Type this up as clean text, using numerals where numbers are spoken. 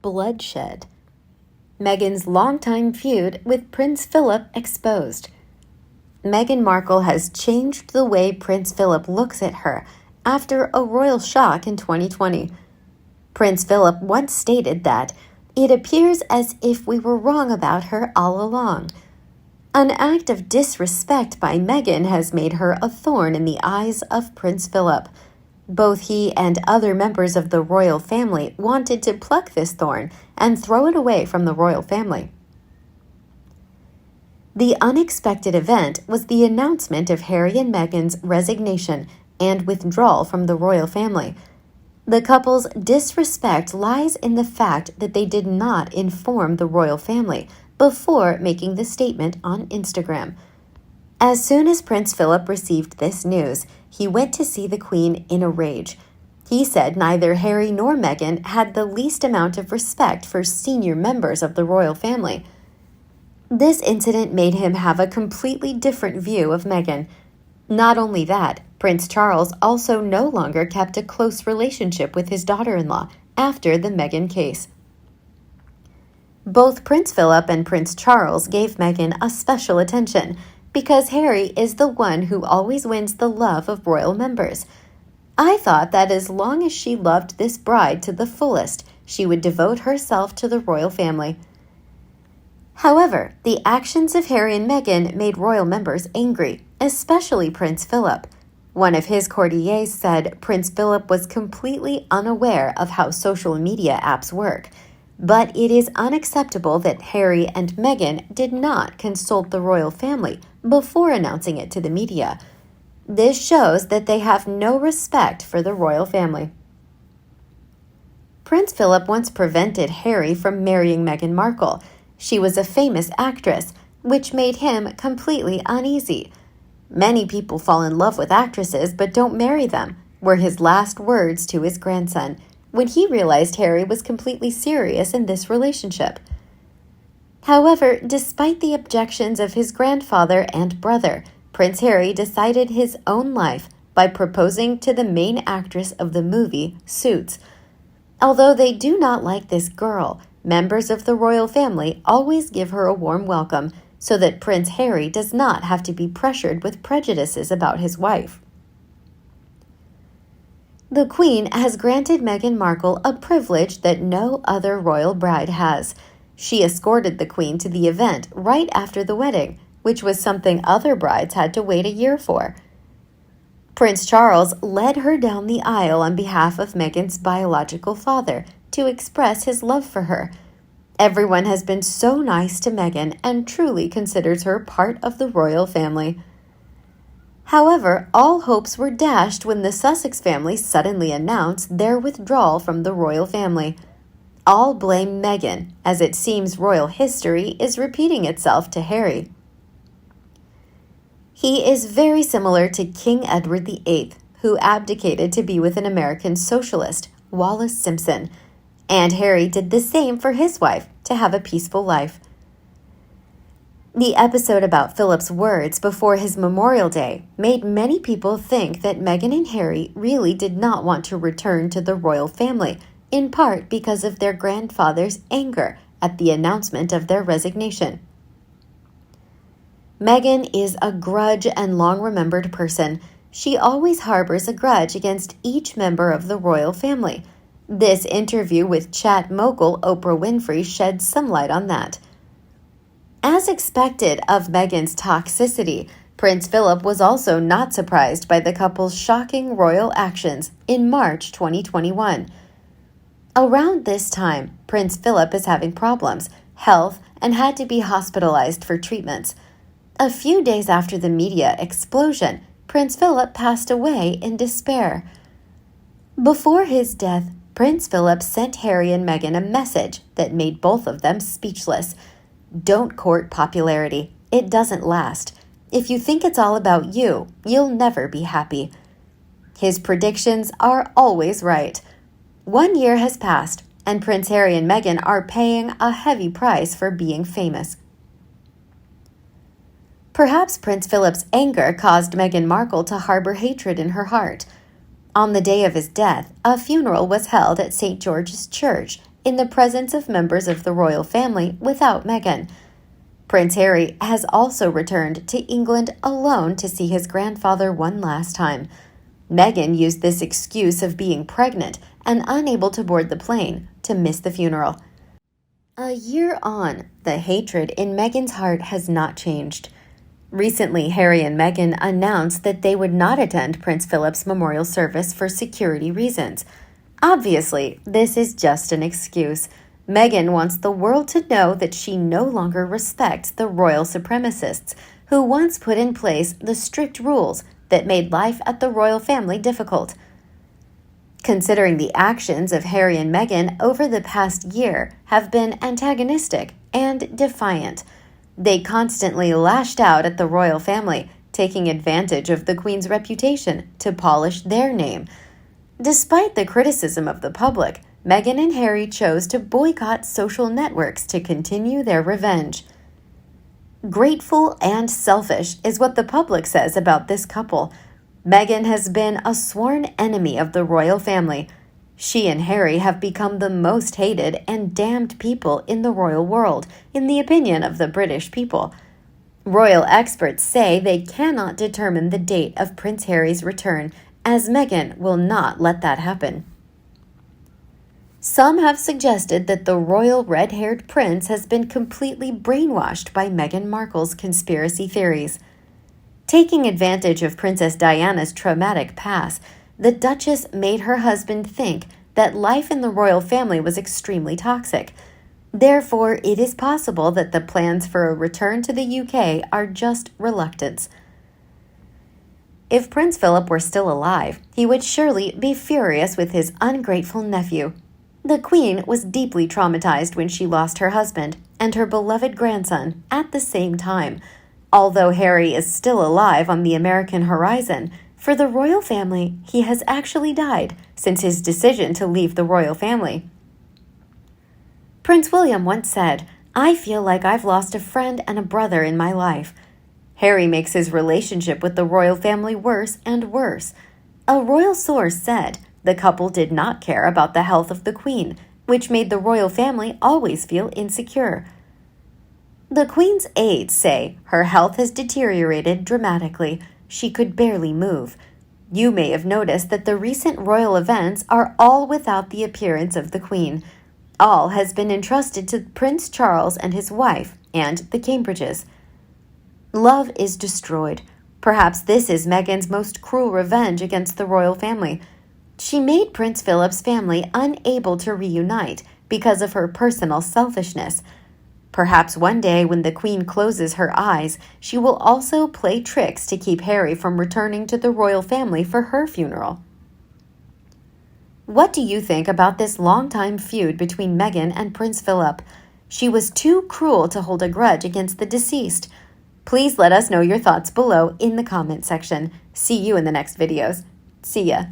bloodshed. Meghan's longtime feud with Prince Phillip exposed. Meghan Markle has changed the way Prince Philip looks at her after a royal shock in 2020. Prince Philip once stated that, "It appears as if we were wrong about her all along." An act of disrespect by Meghan has made her a thorn in the eyes of Prince Philip. Both he and other members of the royal family wanted to pluck this thorn and throw it away from the royal family. The unexpected event was the announcement of Harry and Meghan's resignation and withdrawal from the royal family. The couple's disrespect lies in the fact that they did not inform the royal family before making the statement on Instagram. As soon as Prince Philip received this news, he went to see the Queen in a rage. He said neither Harry nor Meghan had the least amount of respect for senior members of the royal family. This incident made him have a completely different view of Meghan. Not only that, Prince Charles also no longer kept a close relationship with his daughter-in-law after the Meghan case. Both Prince Philip and Prince Charles gave Meghan a special attention because Harry is the one who always wins the love of royal members. I thought that as long as she loved this bride to the fullest, she would devote herself to the royal family. However, the actions of Harry and Meghan made royal members angry, especially Prince Philip. One of his courtiers said Prince Philip was completely unaware of how social media apps work, but it is unacceptable that Harry and Meghan did not consult the royal family before announcing it to the media. This shows that they have no respect for the royal family. Prince Philip once prevented Harry from marrying Meghan Markle. She was a famous actress, which made him completely uneasy. "Many people fall in love with actresses but don't marry them," were his last words to his grandson when he realized Harry was completely serious in this relationship. However, despite the objections of his grandfather and brother, Prince Harry decided his own life by proposing to the main actress of the movie, Suits. Although they do not like this girl, members of the royal family always give her a warm welcome so that Prince Harry does not have to be pressured with prejudices about his wife. The Queen has granted Meghan Markle a privilege that no other royal bride has. She escorted the Queen to the event right after the wedding, which was something other brides had to wait a year for. Prince Charles led her down the aisle on behalf of Meghan's biological father to express his love for her. Everyone has been so nice to Meghan and truly considers her part of the royal family. However, all hopes were dashed when the Sussex family suddenly announced their withdrawal from the royal family. All blame Meghan, as it seems royal history is repeating itself to Harry. He is very similar to King Edward VIII, who abdicated to be with an American socialist, Wallis Simpson, and Harry did the same for his wife to have a peaceful life. The episode about Philip's words before his Memorial Day made many people think that Meghan and Harry really did not want to return to the royal family, in part because of their grandfather's anger at the announcement of their resignation. Meghan is a grudge and long-remembered person. She always harbors a grudge against each member of the royal family. This interview with chat mogul Oprah Winfrey sheds some light on that. As expected of Meghan's toxicity, Prince Philip was also not surprised by the couple's shocking royal actions in March 2021. Around this time, Prince Philip is having problems, health, and had to be hospitalized for treatments. A few days after the media explosion, Prince Philip passed away in despair. Before his death, Prince Philip sent Harry and Meghan a message that made both of them speechless. "Don't court popularity. It doesn't last. If you think it's all about you, you'll never be happy." His predictions are always right. 1 year has passed, and Prince Harry and Meghan are paying a heavy price for being famous. Perhaps Prince Philip's anger caused Meghan Markle to harbor hatred in her heart. On the day of his death, a funeral was held at St. George's Church, in the presence of members of the royal family without Meghan. Prince Harry has also returned to England alone to see his grandfather one last time. Meghan used this excuse of being pregnant and unable to board the plane to miss the funeral. A year on, the hatred in Meghan's heart has not changed. Recently, Harry and Meghan announced that they would not attend Prince Philip's memorial service for security reasons. Obviously, this is just an excuse. Meghan wants the world to know that she no longer respects the royal supremacists who once put in place the strict rules that made life at the royal family difficult. Considering the actions of Harry and Meghan over the past year have been antagonistic and defiant, they constantly lashed out at the royal family, taking advantage of the Queen's reputation to polish their name. Despite the criticism of the public, Meghan and Harry chose to boycott social networks to continue their revenge. Grateful and selfish is what the public says about this couple. Meghan has been a sworn enemy of the royal family. She and Harry have become the most hated and damned people in the royal world, in the opinion of the British people. Royal experts say they cannot determine the date of Prince Harry's return, as Meghan will not let that happen. Some have suggested that the royal red-haired prince has been completely brainwashed by Meghan Markle's conspiracy theories. Taking advantage of Princess Diana's traumatic past, the Duchess made her husband think that life in the royal family was extremely toxic. Therefore, it is possible that the plans for a return to the UK are just reluctance. If Prince Philip were still alive, he would surely be furious with his ungrateful nephew. The Queen was deeply traumatized when she lost her husband and her beloved grandson at the same time. Although Harry is still alive on the American horizon, for the royal family, he has actually died since his decision to leave the royal family. Prince William once said, "I feel like I've lost a friend and a brother in my life." Harry makes his relationship with the royal family worse and worse. A royal source said the couple did not care about the health of the Queen, which made the royal family always feel insecure. The Queen's aides say her health has deteriorated dramatically. She could barely move. You may have noticed that the recent royal events are all without the appearance of the Queen. All has been entrusted to Prince Charles and his wife and the Cambridges. Love is destroyed. Perhaps this is Meghan's most cruel revenge against the royal family. She made Prince Philip's family unable to reunite because of her personal selfishness. Perhaps one day when the Queen closes her eyes, she will also play tricks to keep Harry from returning to the royal family for her funeral. What do you think about this longtime feud between Meghan and Prince Philip? She was too cruel to hold a grudge against the deceased. Please let us know your thoughts below in the comment section. See you in the next videos. See ya.